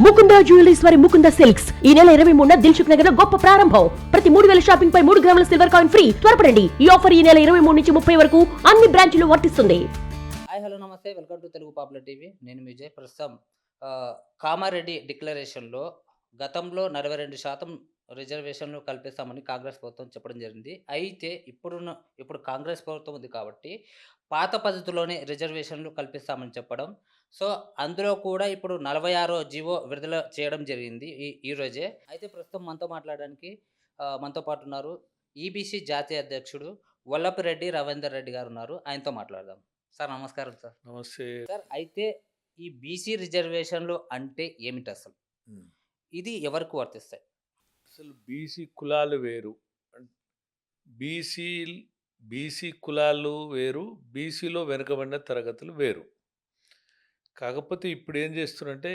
Mukunda jewelleries వారి Mukunda silks ఈ నెల 23న దిల్సుఖ్ నగర్ లో గొప్ప ప్రారంభం. ప్రతి 3000 షాపింగ్ పై 3 గ్రాముల సిల్వర్ కాయిన్ ఫ్రీ. త్వరపడండి, ఈ ఆఫర్ ఈ నెల 23 నుంచి 30 వరకు అన్ని బ్రాంచ్లు వర్తిస్తుంది. హాయ్ హలో నమస్తే, welcome to Telugu popular TV. నేను విజయ్. ప్రస్తుతం కామారెడ్డి డిక్లరేషన్లో గతంలో 42% రిజర్వేషన్లు కల్పిస్తామని కాంగ్రెస్ ప్రభుత్వం చెప్పడం జరిగింది. అయితే ఇప్పుడు కాంగ్రెస్ ప్రభుత్వం ఉంది కాబట్టి పాత పద్ధతిలోనే రిజర్వేషన్లు కల్పిస్తామని చెప్పడం. సో అందులో కూడా ఇప్పుడు 46వ జీవో విడుదల చేయడం జరిగింది ఈ రోజే. అయితే ప్రస్తుతం మనతో మాట్లాడడానికి మనతో పాటు ఉన్నారు ఈబీసీ జాతీయ అధ్యక్షుడు వల్లపిరెడ్డి రవీందర్ రెడ్డి గారు ఉన్నారు. ఆయనతో మాట్లాడదాం. సార్ నమస్కారం. సార్ నమస్తే. సార్, అయితే ఈ బీసీ రిజర్వేషన్లు అంటే ఏమిటి అసలు? ఇది ఎవరికి వర్తిస్తాయి? అసలు బీసీ కులాలు వేరు. బీసీ బీసీ కులాలు వేరు, బీసీలో వెనుకబడిన తరగతులు వేరు. కాకపోతే ఇప్పుడు ఏం చేస్తున్నారంటే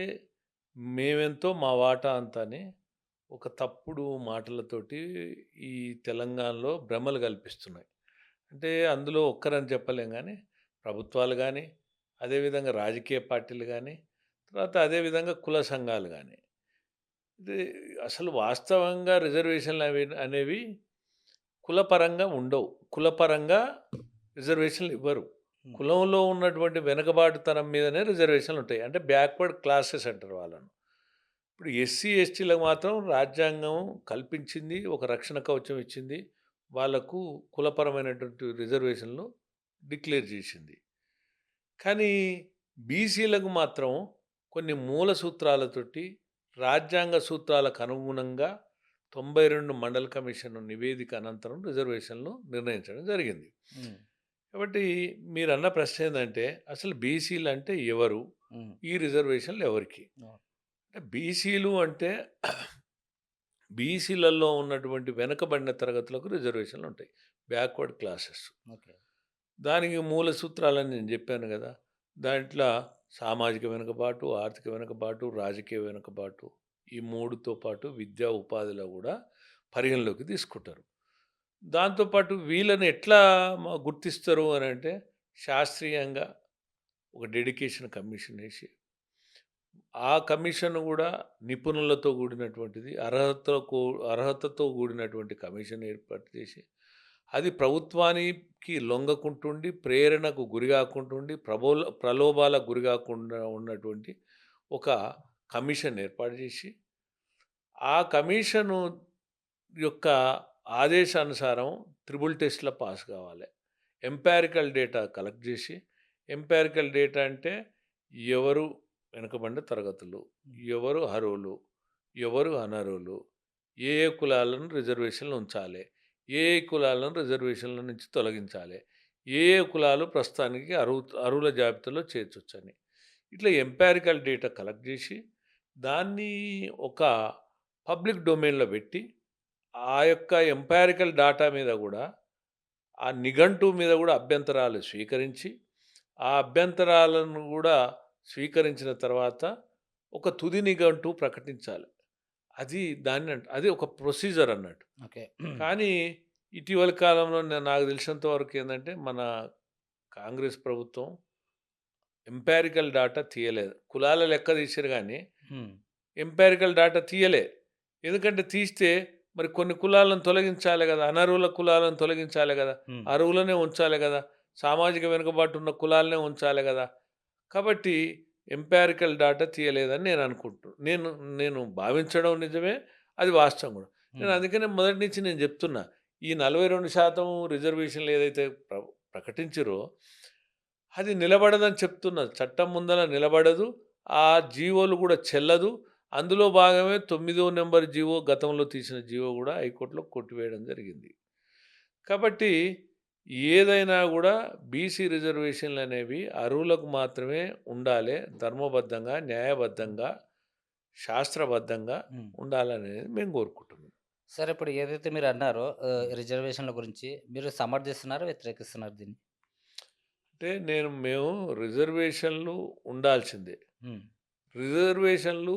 మేమెంతో మా వాటా అంతా అని ఒక తప్పుడు మాటలతోటి ఈ తెలంగాణలో భ్రమలు కల్పిస్తున్నాయి. అంటే అందులో ఒక్కరని చెప్పలేం, కానీ ప్రభుత్వాలు కానీ, అదేవిధంగా రాజకీయ పార్టీలు కానీ, తర్వాత అదేవిధంగా కుల సంఘాలు కానీ, ఇది అసలు వాస్తవంగా రిజర్వేషన్లు అనేవి కులపరంగా ఉండవు. కులపరంగా రిజర్వేషన్లు ఇవ్వరు. కులంలో ఉన్నటువంటి వెనుకబాటుతనం మీదనే రిజర్వేషన్లు ఉంటాయి. అంటే బ్యాక్వర్డ్ క్లాసెస్ అంటారు వాళ్ళను. ఇప్పుడు ఎస్సీ ఎస్టీలకు మాత్రం రాజ్యాంగం కల్పించింది, ఒక రక్షణ కవచం ఇచ్చింది, వాళ్లకు కులపరమైనటువంటి రిజర్వేషన్లు డిక్లేర్ చేసింది. కానీ బీసీలకు మాత్రం కొన్ని మూల సూత్రాలతోటి, రాజ్యాంగ సూత్రాలకు అనుగుణంగా 92 మండల కమిషన్ నివేదిక అనంతరం రిజర్వేషన్లు నిర్ణయించడం జరిగింది. కాబట్టి మీరు అన్న ప్రశ్న ఏంటంటే అసలు బీసీలు అంటే ఎవరు, ఈ రిజర్వేషన్లు ఎవరికి? అంటే బీసీలు అంటే బీసీలలో ఉన్నటువంటి వెనుకబడిన తరగతులకు రిజర్వేషన్లు ఉంటాయి, బ్యాక్వర్డ్ క్లాసెస్. దానికి మూల సూత్రాలని నేను చెప్పాను కదా. దాంట్లో సామాజిక వెనుకబాటు, ఆర్థిక వెనుకబాటు, రాజకీయ వెనుకబాటు, ఈ మూడుతో పాటు విద్యా ఉపాధిలో కూడా పరిగణలోకి తీసుకుంటారు. దాంతోపాటు వీళ్ళని ఎట్లా గుర్తిస్తారు అని అంటే శాస్త్రీయంగా ఒక డెడికేషన్ కమిషన్ వేసి, ఆ కమిషన్ కూడా నిపుణులతో కూడినటువంటిది, అర్హతతో కూడినటువంటి కమిషన్ ఏర్పాటు చేసి, అది ప్రభుత్వానికి లొంగకుంటుండి, ప్రేరణకు గురి కాకుంటుండి, ప్రలోభాలకు గురి కాకుండా ఉన్నటువంటి ఒక కమిషన్ ఏర్పాటు చేసి, ఆ కమిషను యొక్క ఆదేశానుసారం త్రిబుల్ టెస్ట్లో పాస్ కావాలి. ఎంపారికల్ డేటా కలెక్ట్ చేసి, ఎంపారికల్ డేటా అంటే ఎవరు వెనుకబడిన తరగతులు, ఎవరు అర్హులు, ఎవరు అనర్హులు, ఏ ఏ కులాలను రిజర్వేషన్లు ఉంచాలి, ఏ ఏ కులాలను రిజర్వేషన్ల నుంచి తొలగించాలి, ఏ ఏ కులాలు ప్రస్తుతానికి అర్హుల జాబితాలో చేర్చొచ్చని, ఇట్లా ఎంపారికల్ డేటా కలెక్ట్ చేసి దాన్ని ఒక పబ్లిక్ డొమైన్లో పెట్టి, ఆ యొక్క ఎంపారికల్ డేటా మీద కూడా, ఆ నిఘంటు మీద కూడా అభ్యంతరాలు స్వీకరించి, ఆ అభ్యంతరాలను కూడా స్వీకరించిన తర్వాత ఒక తుది నిఘంటు ప్రకటించాలి. అది ఒక ప్రొసీజర్ అన్నట్టు. ఓకే. కానీ ఇటీవల కాలంలో నాకు తెలిసినంత వరకు ఏంటంటే మన కాంగ్రెస్ ప్రభుత్వం ఎంపారికల్ డేటా తీయలేదు. కులాల లెక్క తీసారు కానీ ఎంపారికల్ డేటా తీయలే. ఎందుకంటే తీస్తే మరి కొన్ని కులాలను తొలగించాలి కదా, అనర్హుల కులాలను తొలగించాలి కదా, అర్హులనే ఉంచాలి కదా, సామాజిక వెనుకబాటు ఉన్న కులాలనే ఉంచాలి కదా. కాబట్టి ఎంపారికల్ డేటా తీయలేదని నేను అనుకుంటున్నాను. నేను భావించడం నిజమే, అది వాస్తవం కూడా. నేను అందుకనే మొదటి నుంచి నేను చెప్తున్నా, ఈ 42% రిజర్వేషన్లు ఏదైతే ప్రకటించారో అది నిలబడదని చెప్తున్నా. చట్టం ముందర నిలబడదు, ఆ జీవోలు కూడా చెల్లదు. అందులో భాగమే 9వ నెంబర్ జీవో, గతంలో తీసిన జీవో కూడా హైకోర్టులో కొట్టివేయడం జరిగింది. కాబట్టి ఏదైనా కూడా బీసీ రిజర్వేషన్లు అనేవి అర్హులకు మాత్రమే ఉండాలి, ధర్మబద్ధంగా, న్యాయబద్ధంగా, శాస్త్రబద్ధంగా ఉండాలనేది మేము కోరుకుంటున్నాం. సార్, ఇప్పుడు ఏదైతే మీరు అన్నారో రిజర్వేషన్ల గురించి, మీరు సమర్థిస్తున్నారా, వ్యతిరేకిస్తున్నారు దీన్ని? అంటే మేము రిజర్వేషన్లు ఉండాల్సిందే. రిజర్వేషన్లు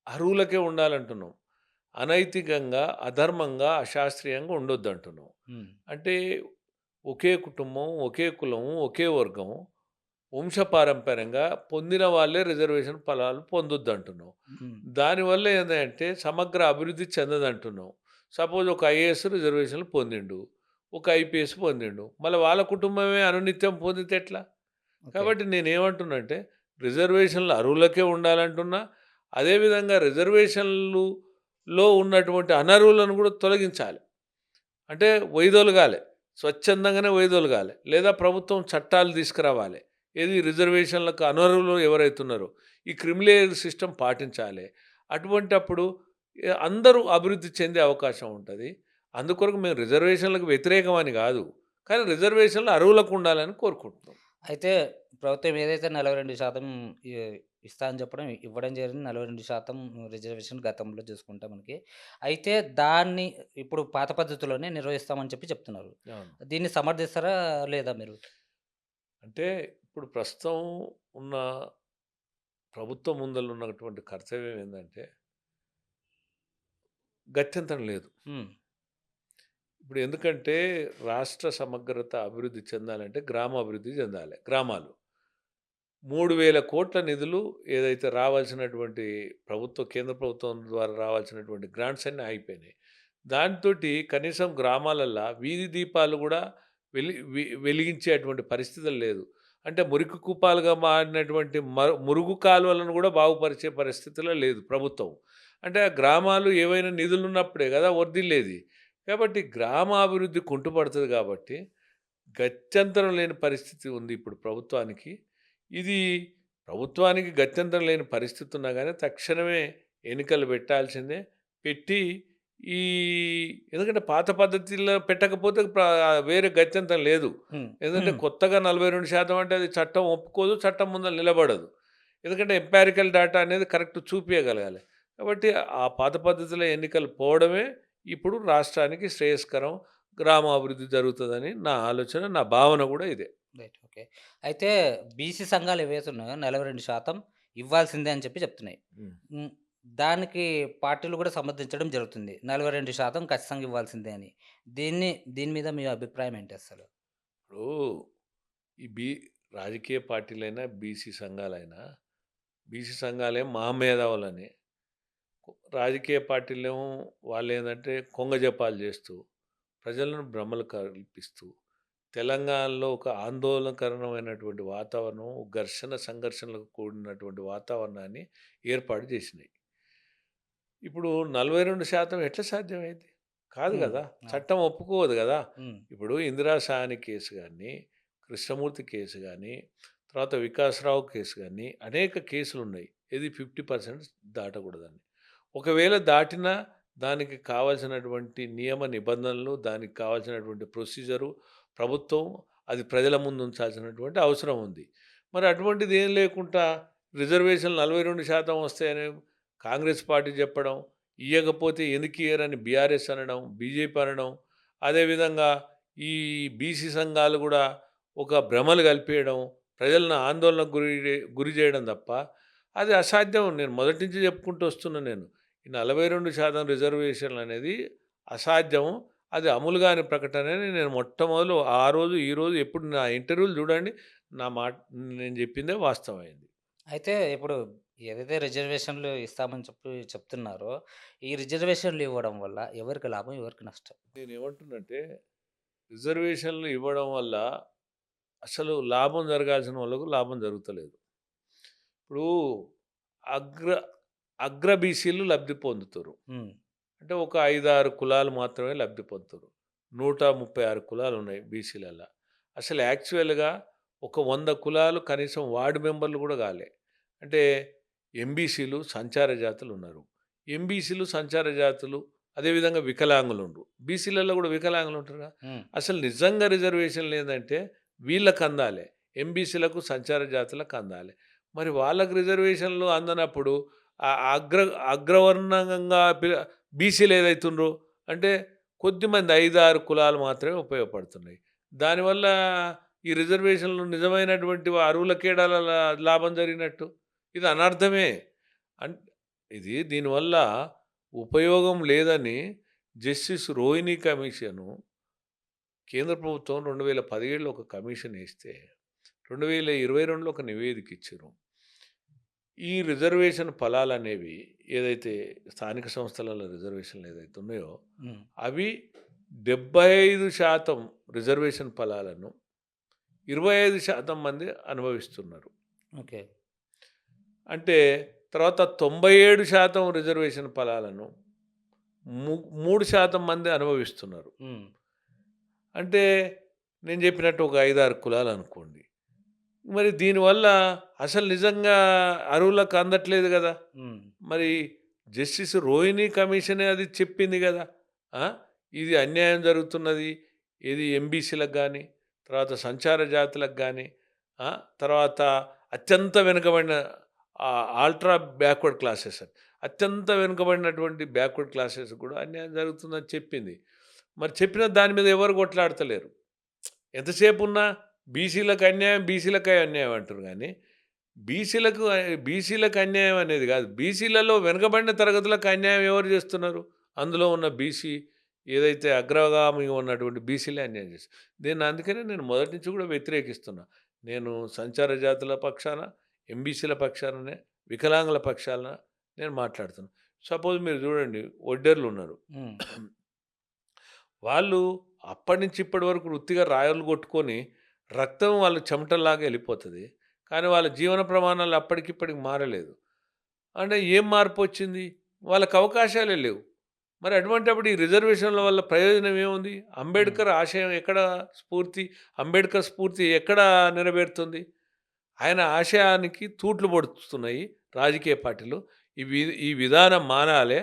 అర్హులకే ఉండాలంటున్నాం. అనైతికంగా, అధర్మంగా, అశాస్త్రీయంగా ఉండొద్దు అంటున్నాం. అంటే ఒకే కుటుంబం, ఒకే కులం, ఒకే వర్గం, వంశపారంపర్యంగా పొందిన వాళ్ళే రిజర్వేషన్ ఫలాలు పొందొద్దు అంటున్నాం. హ్మ్. దానివల్ల ఏందంటే సమగ్ర అభివృద్ధి చెందదంటున్నాం. సపోజ్ ఒక ఐఏఎస్ రిజర్వేషన్లు పొందిండు. ఒక ఐపీఎస్ పొందిండు. మళ్ళీ వాళ్ళ కుటుంబమే అనునిత్యం పొందితే ఎట్లా? ఓకే. కాబట్టి నేనేమంటున్నా రిజర్వేషన్లు అర్హులకే ఉండాలంటున్నా. అదేవిధంగా రిజర్వేషన్లులో ఉన్నటువంటి అనర్హులను కూడా తొలగించాలి. అంటే వైదొలగాలి. స్వచ్ఛందంగానే వైదొలగాలి. లేదా ప్రభుత్వం చట్టాలు తీసుకురావాలి. ఏది రిజర్వేషన్లకు అనర్హులు ఎవరైతున్నారో ఈ క్రిమిలేయర్ సిస్టమ్ పాటించాలి. అటువంటప్పుడు అందరూ అభివృద్ధి చెందే అవకాశం ఉంటది. అందుకొరకు మేము రిజర్వేషన్లకు వ్యతిరేకమని కాదు. కానీ రిజర్వేషన్లు అర్హులకు ఉండాలని కోరుకుంటున్నాం. అయితే ప్రభుత్వం ఏదైతే 42% ఇ ఇస్తా అని చెప్పడం ఇవ్వడం జరిగింది. 42% రిజర్వేషన్ గతంలో చూసుకుంటే మనకి. అయితే దాన్ని ఇప్పుడు పాత పద్ధతిలోనే నిర్వహిస్తామని చెప్పి చెప్తున్నారు. అవును. దీన్ని సమర్థిస్తారా లేదా మీరు? అంటే ఇప్పుడు ప్రస్తుతం ఉన్న ప్రభుత్వం ముందల ఉన్నటువంటి కర్తవ్యం ఏందంటే గత్యంతరం లేదు. హ్మ్. ఇప్పుడు ఎందుకంటే రాష్ట్ర సమగ్రత అభివృద్ధి చెందాలంటే గ్రామాభివృద్ధి చెందాలి. గ్రామాలు 3,000 కోట్ల నిధులు ఏదైతే రావాల్సినటువంటి కేంద్ర ప్రభుత్వం ద్వారా రావాల్సినటువంటి గ్రాంట్స్ అన్నీ ఆగిపోయినాయి. దాంతోటి కనీసం గ్రామాలల్లా వీధి దీపాలు గూడా వెలిగించేటువంటి పరిస్థితులు లేదు. అంటే మురికి కూపాలుగా మారినటువంటి మురుగు కాలువలను గూడా బాగుపరిచే పరిస్థితిలో లేదు ప్రభుత్వం. అంటే ఆ గ్రామాలు ఏవైనా నిధులున్నప్పుడే గదా వర్ధిల్లేది. కాబట్టి గ్రామాభివృద్ధి కుంటుపడుతది కాబట్టి గత్యంతరం లేని పరిస్థితి ఉంది ఇప్పుడు ప్రభుత్వానికి. ఇది ప్రభుత్వానికి గత్యంతరం లేని పరిస్థితి ఉన్నా గానీ తక్షణమే ఎన్నికలు పెట్టాల్సిందే. పెట్టి ఈ ఎందుకంటే పాత పద్ధతిలో పెట్టకపోతే వేరే గత్యంతరం లేదు. హ్మ్. ఎందుకంటే కొత్తగా 42% అంటే అది చట్టం ఒప్పుకోదు. చట్టం ముందర నిలబడదు. ఎందుకంటే ఎంపారికల్ డేటా అనేది కరెక్ట్ చూపియగలగాలి. కాబట్టి ఆ పాత పద్ధతిలో ఎన్నికలు పోవడమే ఇప్పుడు రాష్ట్రానికి శ్రేయస్కరం. గ్రామాభివృద్ధి జరుగుతదని నా ఆలోచన, నా భావన గూడా ఇదే. రైట్. ఓకే. అయితే బీసీ సంఘాలు ఏవైతే ఉన్నాయో 42% ఇవ్వాల్సిందే అని చెప్పి చెప్తున్నాయి. హ్మ్. హ్మ్. దానికి పార్టీలు కూడా సమర్థించడం జరుగుతుంది. 42% ఖచ్చితంగా ఇవ్వాల్సిందే అని. దీని మీద మీ అభిప్రాయం ఏంటి అసలు? ఇప్పుడు ఈ రాజకీయ పార్టీలైనా, బీసీ సంఘాలేం మహామేధావులని, రాజకీయ పార్టీలేమో వాళ్ళేందంటే కొంగజపాలు చేస్తూ, ప్రజలను భ్రమలు కల్పిస్తూ, తెలంగాణలో ఒక ఆందోళనకరమైనటువంటి వాతావరణం, సంఘర్షణలకు కూడినటువంటి వాతావరణాన్ని ఏర్పాటు చేసినాయి. ఇప్పుడు 42% ఎట్లా సాధ్యమైంది? కాదు హ్మ్. గదా! అవును. చట్టం ఒప్పుకోదు గదా! హ్మ్. ఇప్పుడు ఇందిరా సాహ్ని కేసు గాని, కృష్ణమూర్తి కేసు గాని, తర్వాత వికాసరావు కేసు గాని అనేక కేసులున్నాయి. ఏది 50% దాటకూడదని. ఒకవేళ దాటినా దానికి కావాల్సినటువంటి నియమ నిబంధనలు, దానికి కావాల్సినటువంటి ప్రొసీజరు ప్రభుత్వం అది ప్రజల ముందు ఉంచాల్సినటువంటి అవసరం ఉంది. మరి అటువంటిది ఏం లేకుండా రిజర్వేషన్లు 42% వస్తాయని కాంగ్రెస్ పార్టీ చెప్పడం, ఇయ్యకపోతే ఎందుకు ఇయ్యరని బీఆర్ఎస్ అనడం, బీజేపీ అనడం, అదేవిధంగా ఈ బీసీ సంఘాలు కూడా ఒక భ్రమలు కల్పియడం, ప్రజలను ఆందోళనకు గురి చేయడం తప్ప అది అసాధ్యం. నేను మొదటి నుంచి చెప్పుకుంటూ వస్తున్నా నేను. ఈ 42% రిజర్వేషన్లు అనేది అసాధ్యం. అది అమలు కాని ప్రకటన అని నేను మొట్టమొదలు ఆ రోజు, ఈ రోజు ఎప్పుడు నా ఇంటర్వ్యూలు చూడండి నా మాట నేను చెప్పిందే వాస్తవమైంది. అయితే ఇప్పుడు ఏదైతే రిజర్వేషన్‌లు ఇస్తామని చెప్తున్నారో, ఈ రిజర్వేషన్‌లు ఇవ్వడం వల్ల ఎవరికి లాభం? ఎవరికి నష్టం? నేనేమంటున్నంటే రిజర్వేషన్లు ఇవ్వడం వల్ల అసలు లాభం జరగాల్సిన వాళ్ళకు లాభం జరుగుతలేదు. ఇప్పుడు అగ్ర అగ్ర బీసీలు లబ్ధి పొందుతురు. హ్మ్. అంటే ఒక 5, 6 కులాలు మాత్రమే లబ్ధి పొందుతురు. 136 కులాలు ఉన్నాయి బీసీలల్లా. అసలు యాక్చువల్‌గా ఒక 100 కులాలు కనీసం వార్డ్ మెంబర్లు కూడా కాలే. అంటే ఎంబీసీలు సంచార జాతులు ఉన్నారు. ఎంబీసీలు సంచార జాతులు అదేవిధంగా వికలాంగులుండ్రు. బీసీలలో కూడా వికలాంగులు ఉంటారుగా. హ్మ్. అసలు నిజంగా రిజర్వేషన్లు ఏందంటే వీళ్ళకి అందాలి. ఎంబీసీలకు సంచార జాతులకు అందాలి. మరి వాళ్ళకి రిజర్వేషన్లు అందనప్పుడు ఆ అగ్రవర్ణంగా బీసీలు ఏదైతుండ్రో అంటే కొద్దిమంది 5, 6 కులాలు మాత్రమే ఉపయోగపడుతున్నాయి. దానివల్ల ఈ రిజర్వేషన్లు నిజమైనటువంటి అరువులకేడాల లాభం జరిగినట్టు. ఇది అనర్థమే. అన్ దీనివల్ల ఉపయోగం లేదని జస్టిస్ రోహిణి కమిషను కేంద్ర ప్రభుత్వం 2017లో ఒక కమిషన్ ఏస్తే 2022లో ఒక నివేదిక ఇచ్చారు. ఈ రిజర్వేషన్ ఫలాలనేవి ఏదైతే స్థానిక సంస్థలలో రిజర్వేషన్లు ఏదైతే ఉన్నాయో ఉమ్, అవి 75% రిజర్వేషన్ ఫలాలను 25% మంది అనుభవిస్తున్నారు. ఓకే. అంటే తర్వాత 97% రిజర్వేషన్ ఫలాలను 3% మంది అనుభవిస్తున్నారు. ఉమ్, అంటే నేను చెప్పినట్టు ఒక 5-6 కులాలు అనుకోండి. మరి దీనివల్ల అసలు నిజంగా అర్హులకు అందట్లేదు కదా! ఉమ్, మరి జస్టిస్ రోహిణి కమిషనే అది చెప్పింది కదా! ఆ! ఇది అన్యాయం జరుగుతున్నది. ఏది ఎంబీసీలకు గానీ, తర్వాత సంచార జాతులకు గానీ, తర్వాత అత్యంత వెనుకబడిన అల్ట్రా బ్యాక్వర్డ్ క్లాసెస్ అని. అత్యంత వెనుకబడినటువంటి బ్యాక్వర్డ్ క్లాసెస్ కూడా అన్యాయం జరుగుతుందని చెప్పింది. మరి చెప్పిన దాని మీద ఎవరు కొట్లాడతలేరు. ఎంతసేపు ఉన్నా బీసీలకు అన్యాయం అంటారు కానీ బీసీలకు అన్యాయం అనేది కాదు. బీసీలలో వెనుకబడిన తరగతులకు అన్యాయం ఎవరు చేస్తున్నారు? అందులో ఉన్న బీసీ ఏదైతే అగ్రగామిగా ఉన్నటువంటి బీసీలే అన్యాయం చేస్తారు. అందుకనే నేను మొదటి నుంచి కూడా వ్యతిరేకిస్తున్నా. నేను సంచార జాతుల పక్షాన, ఎంబీసీల పక్షాననే, వికలాంగుల పక్షాన నేను మాట్లాడుతున్నా. సపోజ్ మీరు చూడండి, ఒడ్డెర్లు ఉన్నారు. ఉమ్, వాళ్ళు అప్పటి నుంచి ఇప్పటి వరకు వృత్తిగా రాయలు కొట్టుకొని రక్తం వాళ్ళ చెమటల్లాగా వెళ్ళిపోతుంది. కానీ వాళ్ళ జీవన ప్రమాణాలు అప్పటికిప్పటికి మారలేదు. అంటే ఏం మార్పు వచ్చింది? వాళ్ళకి అవకాశాలే లేవు. మరి అటువంటప్పుడు ఈ రిజర్వేషన్ల వల్ల ప్రయోజనం ఏముంది? అంబేద్కర్ ఆశయం ఎక్కడ అంబేద్కర్ స్ఫూర్తి ఎక్కడ నెరవేరుతుంది? ఆయన ఆశయానికి తూట్లు పొడుస్తున్నాయి రాజకీయ పార్టీలు. ఈ విధానం మానాలే.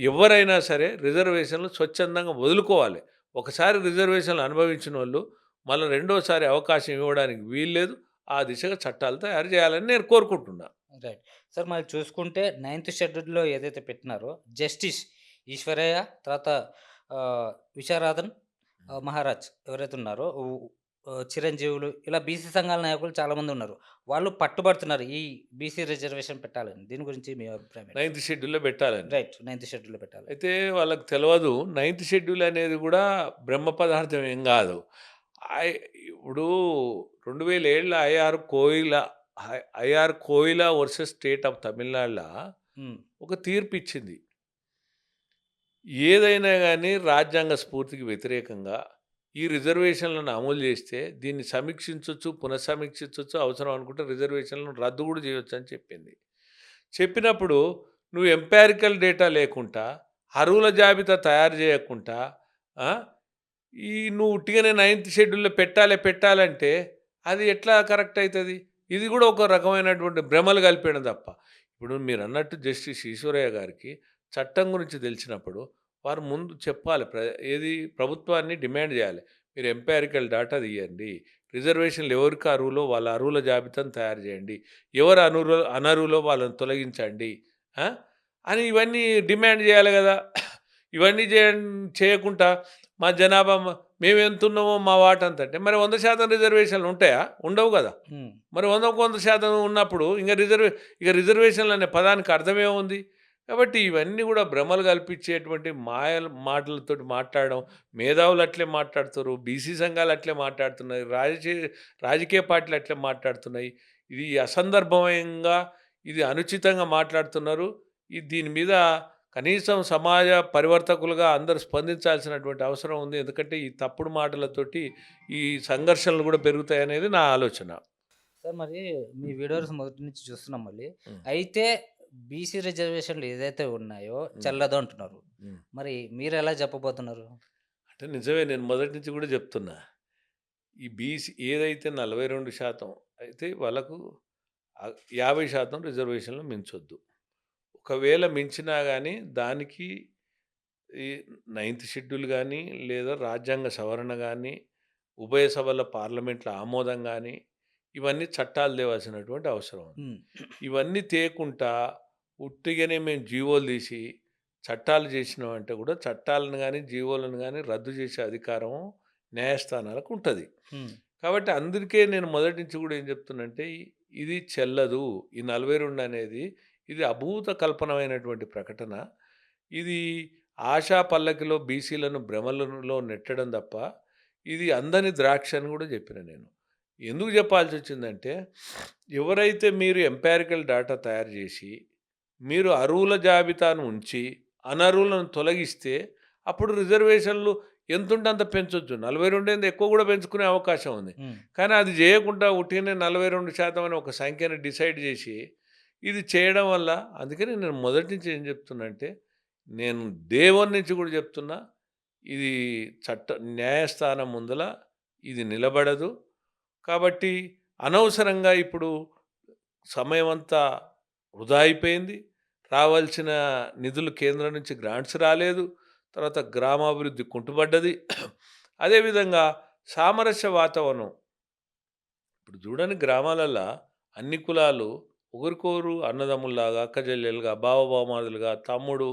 ఎవరైనా సరే రిజర్వేషన్లు స్వచ్ఛందంగా వదులుకోవాలి. ఒకసారి రిజర్వేషన్లు అనుభవించిన వాళ్ళు మళ్ళీ రెండోసారి అవకాశం ఇవ్వడానికి వీల్లేదు. ఆ దిశగా చట్టాలు తయారు చేయాలని నేను కోరుకుంటున్నా. రైట్. సార్ మరి చూసుకుంటే 9th షెడ్యూల్‌లో ఏదైతే పెట్టినారో జస్టిస్ ఈశ్వరయ్య, తర్వాత విశారదన్ మహారాజ్ ఎవరైతే ఉన్నారో చిరంజీవులు ఇలా బీసీ సంఘాల నాయకులు చాలామంది ఉన్నారు. వాళ్ళు పట్టుబడుతున్నారు ఈ బీసీ రిజర్వేషన్ పెట్టాలని. దీని గురించి మీ అభిప్రాయం ఏంటి? 9th షెడ్యూల్లో పెట్టాలని. రైట్. 9th షెడ్యూల్‌లో పెట్టాలి. అయితే వాళ్ళకి తెలియదు 9th షెడ్యూల్ అనేది కూడా బ్రహ్మ పదార్థం ఏం కాదు. ఇప్పుడు 2007 ఐఆర్ కోయిలా వర్సెస్ స్టేట్ ఆఫ్ తమిళనాడులో హ్మ్. ఒక తీర్పు ఇచ్చింది. ఏదైనా కానీ రాజ్యాంగ స్ఫూర్తికి వ్యతిరేకంగా ఈ రిజర్వేషన్లను అమలు చేస్తే దీన్ని సమీక్షించవచ్చు, పునఃసమీక్షించవచ్చు, అవసరం అనుకుంటే రిజర్వేషన్లను రద్దు కూడా చేయొచ్చు అని చెప్పింది. చెప్పినప్పుడు నువ్వు ఎంపారికల్ డేటా లేకుండా, అర్హుల జాబితా తయారు చేయకుండా, నువ్వు ఉట్టిగానే 9th షెడ్యూల్లో పెట్టాలంటే అది ఎట్లా కరెక్ట్ అవుతుంది? ఇది కూడా ఒక రకమైనటువంటి భ్రమలు కలిపేయడం తప్ప. ఇప్పుడు మీరు అన్నట్టు జస్టిస్ ఈశ్వరయ్య గారికి చట్టం గురించి తెలిసినప్పుడు వారు ముందు చెప్పాలి. ప్రభుత్వాన్ని డిమాండ్ చేయాలి. మీరు ఎంపారికల్ డేటా తీయండి, రిజర్వేషన్లు ఎవరికి అర్హులో వాళ్ళ అర్హుల జాబితాను తయారు చేయండి, ఎవరు అనర్హులో వాళ్ళని తొలగించండి అని ఇవన్నీ డిమాండ్ చేయాలి కదా. ఇవన్నీ చేయకుండా మా జనాభా మేము ఎంత ఉన్నామో మా వాటంత అంటే మరి 100% రిజర్వేషన్లు ఉంటాయా? ఉండవు కదా. మరి 100% ఉన్నప్పుడు ఇక రిజర్వేషన్లు అనే పదానికి అర్థమే ఉంది. కాబట్టి ఇవన్నీ కూడా భ్రమలు కల్పించేటువంటి మాటలతోటి మాట్లాడడం. మేధావులు అట్లే మాట్లాడుతారు, బీసీ సంఘాలు అట్లే మాట్లాడుతున్నాయి, రాజకీయ పార్టీలు అట్లే మాట్లాడుతున్నాయి. ఇది అసందర్భంగా, ఇది అనుచితంగా మాట్లాడుతున్నారు. దీని మీద కనీసం సమాజ పరివర్తకులుగా అందరూ స్పందించాల్సినటువంటి అవసరం ఉంది. ఎందుకంటే ఈ తప్పుడు మాటలతోటి ఈ సంఘర్షణలు కూడా పెరుగుతాయనేది నా ఆలోచన. సార్ మరి మీ వీడియోస్ మొదటి నుంచి చూస్తున్నాం మళ్ళీ. అయితే బీసీ రిజర్వేషన్లు ఏదైతే ఉన్నాయో చెల్లదు అంటున్నారు. మరి మీరు ఎలా చెప్పబోతున్నారు? అంటే నిజమే, నేను మొదటి నుంచి కూడా చెప్తున్నా. ఈ బీసీ ఏదైతే 42% అయితే వాళ్ళకు 50% రిజర్వేషన్లు మించొద్దు. ఒకవేళ మించినా కానీ దానికి ఈ 9th షెడ్యూల్ కానీ లేదా రాజ్యాంగ సవరణ కానీ, ఉభయ సభల పార్లమెంట్ల ఆమోదం కానీ, ఇవన్నీ చట్టాలు తేవాల్సినటువంటి అవసరం ఉంది. ఇవన్నీ తేకుండా ఉట్టిగానే మేము జీవోలు తీసి చట్టాలు చేసినామంటే కూడా చట్టాలను కానీ జీవోలను కానీ రద్దు చేసే అధికారం న్యాయస్థానాలకు ఉంటుంది. కాబట్టి అందుకే నేను మొదటి నుంచి కూడా ఏం చెప్తున్నంటే ఇది చెల్లదు. ఈ 42 అనేది ఇది అభూత కల్పనమైనటువంటి ప్రకటన. ఇది ఆశా పల్లకిలో బీసీలను భ్రమలలో నెట్టడం తప్ప ఇది అందని ద్రాక్ష అని కూడా చెప్పిన నేను. ఎందుకు చెప్పాల్సి వచ్చిందంటే, ఎవరైతే మీరు ఎంపారికల్ డాటా తయారు చేసి, మీరు అర్హుల జాబితాను ఉంచి, అనర్హులను తొలగిస్తే, అప్పుడు రిజర్వేషన్లు ఎంతుంటే అంత పెంచొచ్చు. 42 ఏంది ఎక్కువ కూడా పెంచుకునే అవకాశం ఉంది. హ్మ్. కానీ అది చేయకుండా ఉట్టిగనే 42% అనే ఒక సంఖ్యను డిసైడ్ చేసి, ఇది చేయడం వల్ల అందుకని నేను మొదటి నుంచి ఏం చెప్తున్నా అంటే, నేను డే 1 నుంచి కూడా చెప్తున్నా, ఇది చట్ట న్యాయస్థానం ముందల ఇది నిలబడదు. కాబట్టి అనవసరంగా ఇప్పుడు సమయమంతా వృధా అయిపోయింది. రావాల్సిన నిధులు కేంద్రం నుంచి గ్రాంట్స్ రాలేదు. తర్వాత గ్రామాభివృద్ధి కుంటుపడ్డది. అదేవిధంగా సామరస్య వాతావరణం ఇప్పుడు చూడండి గ్రామాలల్లో అన్ని కులాలు ఒకరికొకరు అన్నదమ్ముల్లాగా, అక్కచెల్లెలుగా, బావబావమరుదులుగా, తమ్ముడు,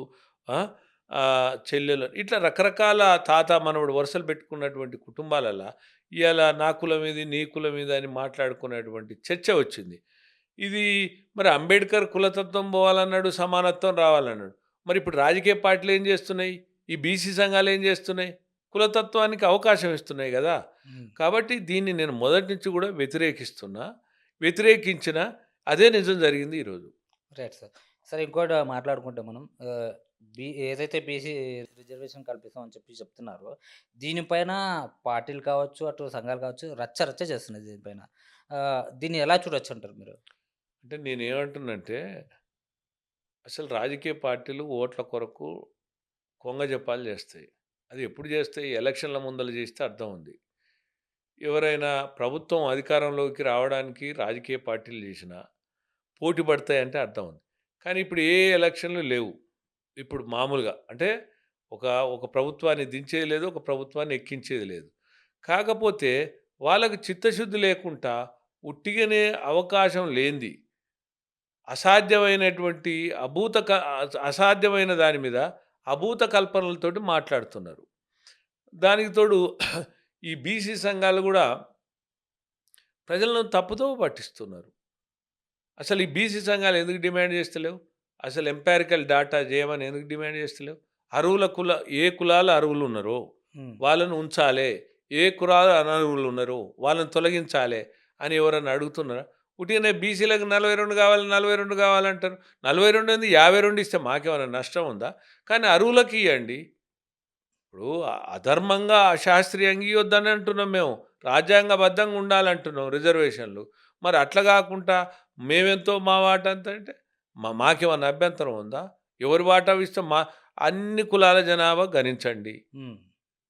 ఆ, చెల్లెలు ఇట్లా రకరకాల తాత మనవడు వరుసలు పెట్టుకున్నటువంటి కుటుంబాలల్లో ఇవాళ నా కులం ఇది, నీ కులం ఇది అని మాట్లాడుకునేటువంటి చర్చ వచ్చింది. ఇది మరి అంబేద్కర్ కులతత్వం పోవాలన్నాడు, సమానత్వం రావాలన్నాడు. మరి ఇప్పుడు రాజకీయ పార్టీలు ఏం చేస్తున్నాయి? ఈ బీసీ సంఘాలు ఏం చేస్తున్నాయి? కులతత్వానికి అవకాశం ఇస్తున్నాయి కదా! హ్మ్. కాబట్టి దీన్ని నేను మొదటి నుంచి కూడా వ్యతిరేకిస్తున్నా. వ్యతిరేకించిన అదే నిజం జరిగింది ఈరోజు. Right sir. సరే ఇంకోటి మాట్లాడుకుంటే మనం ఏదైతే బీసీ రిజర్వేషన్ కల్పిస్తామని చెప్తున్నారో, దీనిపైన పార్టీలు కావచ్చు, అటు సంఘాలు కావచ్చు రచ్చ రచ్చ చేస్తున్నాయి దీనిపైన. దీన్ని ఎలా చూడొచ్చంటారు మీరు? అంటే నేనేమంటున్నంటే, అసలు రాజకీయ పార్టీలు ఓట్ల కొరకు కొంగజెప్పాలు చేస్తాయి. అది ఎప్పుడు చేస్తాయి? ఎలక్షన్ల ముందల చేస్తే అర్థం ఉంది. ఎవరైనా ప్రభుత్వం అధికారంలోకి రావడానికి రాజకీయ పార్టీలు చేసినా పోటీ పడతాయంటే అర్థం ఉంది. కానీ ఇప్పుడు ఏ ఎలక్షన్లు లేవు. ఇప్పుడు మామూలుగా అంటే ఒక ఒక ప్రభుత్వాన్ని దించేది లేదు. ఒక ప్రభుత్వాన్ని ఎక్కించేది లేదు. కాకపోతే వాళ్ళకి చిత్తశుద్ధి లేకుండా ఉట్టిగనే అవకాశం లేనిది అసాధ్యమైనటువంటి అసాధ్యమైన దాని మీద అభూత కల్పనలతోటి మాట్లాడుతున్నారు. దానికి తోడు ఈ బీసీ సంఘాలు కూడా ప్రజలను తప్పుదోవ పట్టిస్తున్నారు. అసలు ఈ బీసీ సంఘాలు ఎందుకు డిమాండ్ చేస్తలేవు? అసలు ఎంపారికల్ డాటా చేయమని ఎందుకు డిమాండ్ చేస్తలేవు? ఏ కులాలు అర్హులు ఉన్నారో హ్మ్. వాళ్ళను ఉంచాలే, ఏ కులాలు అనర్హులు ఉన్నారో వాళ్ళని తొలగించాలే అని ఎవరన్నా అడుగుతున్నారా? ఉట్టిగానే బీసీలకు 42 కావాలి, 42 కావాలంటారు. 42 ఏంది 52 ఇస్తే మాకేమైనా నష్టం ఉందా? కానీ అర్హులకి ఇయ్యండి. ఇప్పుడు అధర్మంగా, అశాస్త్రీయంగా ఇయ్యొద్దని అంటున్నాం మేము. రాజ్యాంగబద్ధంగా ఉండాలంటున్నాం రిజర్వేషన్లు. మరి అట్లా కాకుండా మేమెంతో మా వాటా అంత అంటే మాకేమన్నా అభ్యంతరం ఉందా? ఎవరి వాటా ఇస్తే అన్ని కులాల జనాభా గణించండి. హ్మ్.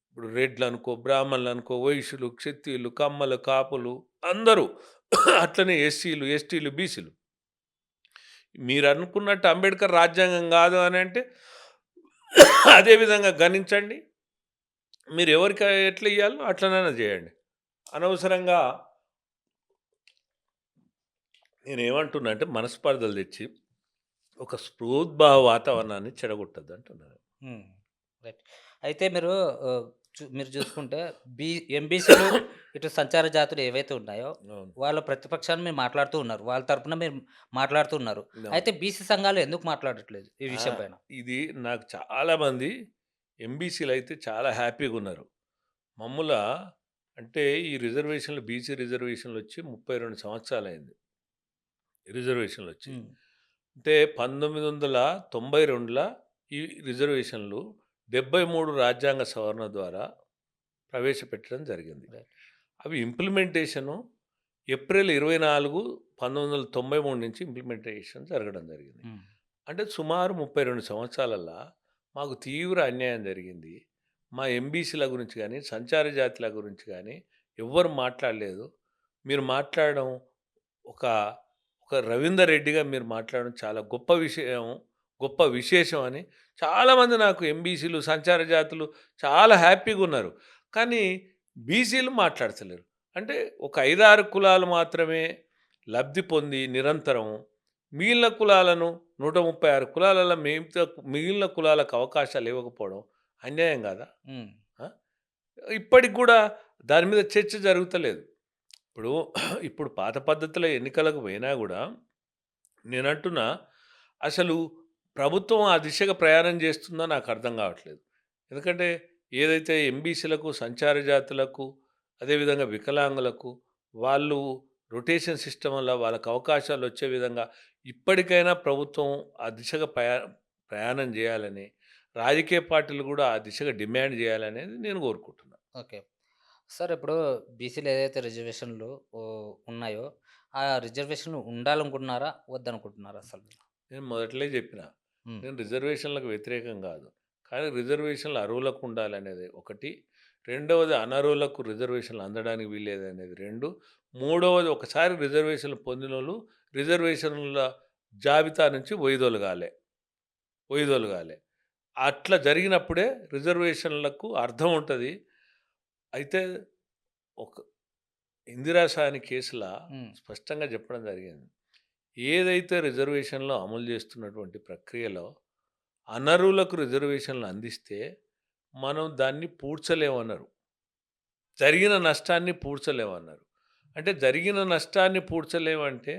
ఇప్పుడు రెడ్లు అనుకో, బ్రాహ్మణులు అనుకో, వైశ్యులు, క్షత్రియులు, కమ్మలు, కాపులు అందరూ అట్లనే ఎస్సీలు, ఎస్టీలు, బీసీలు. మీరు అనుకున్నట్టు అంబేద్కర్ రాజ్యాంగం కాదు అని అంటే అదేవిధంగా గణించండి. మీరు ఎవరికి ఎట్లా ఇయ్యాలో అట్లనైనా చేయండి. అనవసరంగా నేనేమంటున్నా అంటే మనస్పర్ధలు తెచ్చి ఒక స్ఫూర్ద్భావ వాతావరణాన్ని చెడగొట్టద్దు అంటున్నాను. హ్మ్. రైట్. అయితే మీరు చూసుకుంటే ఎంబీసీలు ఇటు సంచార జాతులు ఏవైతే ఉన్నాయో, అవును. వాళ్ళ ప్రతిపక్షాన్ని మీరు మాట్లాడుతూ ఉన్నారు. వాళ్ళ తరపున మీరు మాట్లాడుతూ ఉన్నారు. అవును. అయితే బీసీ సంఘాలు ఎందుకు మాట్లాడట్లేదు ఈ విషయం పైన? ఇది నాకు చాలామంది ఎంబీసీలు అయితే చాలా హ్యాపీగా ఉన్నారు. మమ్ముల అంటే ఈ రిజర్వేషన్లు బీసీ రిజర్వేషన్లు వచ్చి 32 సంవత్సరాలైంది. రిజర్వేషన్లు వచ్చి. హ్మ్. అంటే 1992ల ఈ రిజర్వేషన్లు 73 రాజ్యాంగ సవరణ ద్వారా ప్రవేశపెట్టడం జరిగింది. రైట్. అవి ఇంప్లిమెంటేషను ఏప్రిల్ 24, 1993 నుంచి ఇంప్లిమెంటేషన్ జరగడం జరిగింది. హ్మ్. అంటే సుమారు 32 సంవత్సరాలల్లా మాకు తీవ్ర అన్యాయం జరిగింది. మా ఎంబీసీల గురించి కానీ, సంచార జాతుల గురించి కానీ ఎవ్వరు మాట్లాడలేదు. మీరు మాట్లాడడం ఒక ఒక రవీందర్ రెడ్డిగా మీరు మాట్లాడడం చాలా గొప్ప విషయం, గొప్ప విశేషం అని చాలామంది నాకు ఎంబీసీలు, సంచార జాతులు చాలా హ్యాపీగా ఉన్నారు. కానీ బీసీలు మాట్లాడతలేరు. అంటే ఒక 5, 6 కులాలు మాత్రమే లబ్ధి పొంది నిరంతరం మిగిలిన కులాలను 136 కులాలలో మిగిలిన కులాలకు అవకాశాలు ఇవ్వకపోవడం అన్యాయం కాదా? హ్మ్. ఆ? ఇప్పటికి కూడా దాని మీద చర్చ జరుగుతలేదు. ఇప్పుడు ఇప్పుడు పాత పద్ధతిలో ఎన్నికలకు పోయినా కూడా నేనంటున్నా అసలు ప్రభుత్వం ఆ దిశగా ప్రయాణం చేస్తుందో నాకు అర్థం కావట్లేదు. ఎందుకంటే ఏదైతే ఎంబీసీలకు, సంచార జాతులకు, అదేవిధంగా వికలాంగులకు వాళ్ళు రొటేషన్ సిస్టమ్ వల్ల వాళ్ళకి అవకాశాలు వచ్చే విధంగా ఇప్పటికైనా ప్రభుత్వం ఆ దిశగా ప్రయాణం చేయాలని, రాజకీయ పార్టీలు కూడా ఆ దిశగా డిమాండ్ చేయాలనేది నేను కోరుకుంటున్నాను. ఓకే. సార్ ఇప్పుడు బీసీలో ఏదైతే రిజర్వేషన్‌లు ఉన్నాయో, ఆ రిజర్వేషన్‌లు ఉండాలనుకుంటున్నారా? వద్దనుకుంటున్నారా అసలు? నేను మొదట్లో చెప్పిన, హ్మ్. నేను రిజర్వేషన్లకు వ్యతిరేకం కాదు. కానీ రిజర్వేషన్లు అర్హులకు ఉండాలనేది ఒకటి. రెండవది అనర్హులకు రిజర్వేషన్లు అందడానికి వీల్లేదనేది 2. మూడవది ఒకసారి రిజర్వేషన్లు పొందినోళ్ళు రిజర్వేషన్ల జాబితా నుంచి వైదొలగాలి. అట్లా జరిగినప్పుడే రిజర్వేషన్లకు అర్థం ఉంటది. అయితే ఒక ఇందిరా సాహ్ని కేసులా హ్మ్. స్పష్టంగా చెప్పడం జరిగింది. ఏదైతే రిజర్వేషన్‌లో అమలు చేస్తున్నటువంటి ప్రక్రియలో అనర్హులకు రిజర్వేషన్లు అందిస్తే మనం దాన్ని పూడ్చలేమన్నారు. జరిగిన నష్టాన్ని పూడ్చలేమన్నారు. అంటే జరిగిన నష్టాన్ని పూడ్చలేమంటే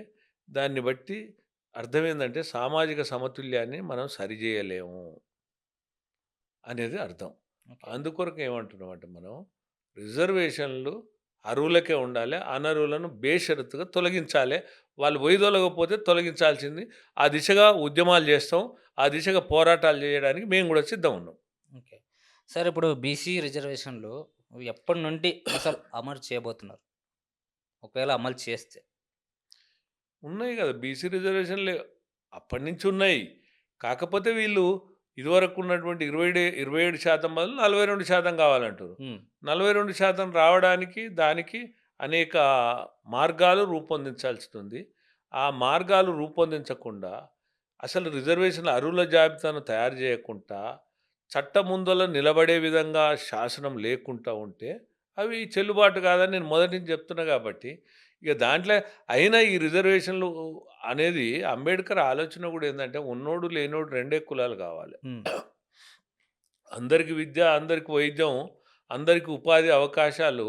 దాన్ని బట్టి అర్థమేందంటే సామాజిక సమతుల్యాన్ని మనం సరిజేయలేము అనేది అర్థం. ఓకే. అందుకొరకు ఏమంటున్నామంటే మనం రిజర్వేషన్లు అర్హులకే ఉండాలి. అనర్హులను బేషరతుగా తొలగించాలి. వాళ్ళు వైదొలగకపోతే తొలగించాల్సింది. ఆ దిశగా ఉద్యమాలు చేస్తాం. ఆ దిశగా పోరాటాలు చేయడానికి మేము కూడా సిద్ధం ఉన్నాం. ఓకే. సార్ ఇప్పుడు బీసీ రిజర్వేషన్‌లు ఎప్పటి నుండి అసలు అమలు చేయబోతున్నారు? ఒకవేళ అమలు చేస్తే? ఉన్నాయి కదా! బీసీ రిజర్వేషన్‌లు అప్పటినుంచి ఉన్నాయి. కాకపోతే వీళ్ళు ఇదివరకు ఉన్నటువంటి 27% బదులు 42% కావాలంటుర్రు. హ్మ్. 42% రావడానికి దానికి అనేక మార్గాలు రూపొందించాల్సింది. ఆ మార్గాలు రూపొందించకుండా అసలు రిజర్వేషన్‌ల అర్హుల జాబితాను తయారు చేయకుండా చట్టం ముందల నిలబడే విధంగా శాసనం లేకుండా ఉంటే అవి చెల్లుబాటు కాదని నేను మొదటి నుంచి చెప్తున్నా కాబట్టి ఇక దాంట్లో అయినా ఈ రిజర్వేషన్లు అనేది అంబేద్కర్ ఆలోచన కూడా ఏంటంటే ఉన్నోడు లేనోడు రెండే కులాలు కావాలి. హ్మ్. అందరికి విద్య, అందరికి వైద్యం, అందరికి ఉపాధి అవకాశాలు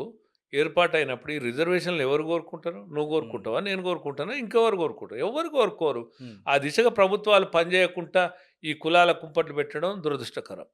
ఏర్పాటైనప్పుడు ఈ రిజర్వేషన్లు ఎవరు కోరుకుంటారు? నువ్వు హ్మ్. కోరుకుంటావా? నేను కోరుకుంటానా? ఇంకెవరు కోరుకుంటారు? ఎవ్వరు కోరుకోరు. హ్మ్. ఆ దిశగా ప్రభుత్వాలు పనిచేయకుండా ఈ కులాల కుంపట్లు పెట్టడం దురదృష్టకరం.